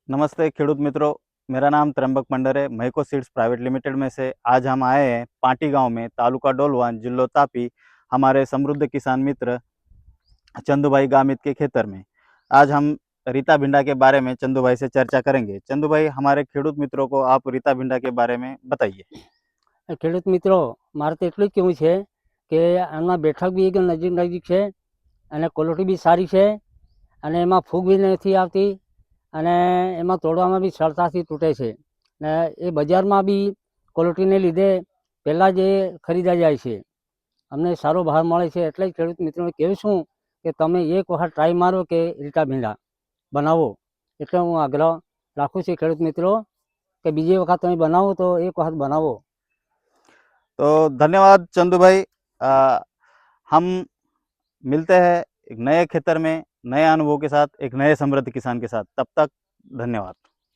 नमस्ते खेडूत मित्रों, मेरा नाम त्र्यंबक मंडर है। महको सीड्स प्राइवेट लिमिटेड में से आज हम आए हैं पाटी गांव में, तालुका डोलवान, जिला तापी, हमारे समृद्ध किसान मित्र चंदू भाई गामित के खेतर में। आज हम रीता भिंडा के बारे में चंदू भाई से चर्चा करेंगे। चंदू भाई, हमारे खेडूत मित्रों को आप रीता भिंडा के बारे में बताइए। ખેડૂત મિત્રો, મારે તો એટલું જ કહેવું છે કે આમાં બેઠક બી એકદમ નજીક નજીક છે અને ક્વોલિટી બી સારી છે અને એમાં ફૂગ બી નથી આવતી અને એમાં તોડવામાં બી સરળતાથી તૂટે છે ને એ બજારમાં બી ક્વોલિટીને લીધે પહેલાં જ એ ખરીદાઈ જાય છે. અમને સારો ભાવ મળે છે. એટલે જ ખેડૂત મિત્રોને કહેવું છું કે તમે એક વખત ટ્રાય મારો કે રીટા ભીંડા બનાવો. એટલે હું આગ્રહ રાખું છું ખેડૂત મિત્રો કે બીજી વખત તમે બનાવો તો એક વખત બનાવો. तो धन्यवाद चंदू भाई। हम मिलते हैं एक नए खेतर में, नए अनुभव के साथ, एक नए समृद्ध किसान के साथ। तब तक धन्यवाद।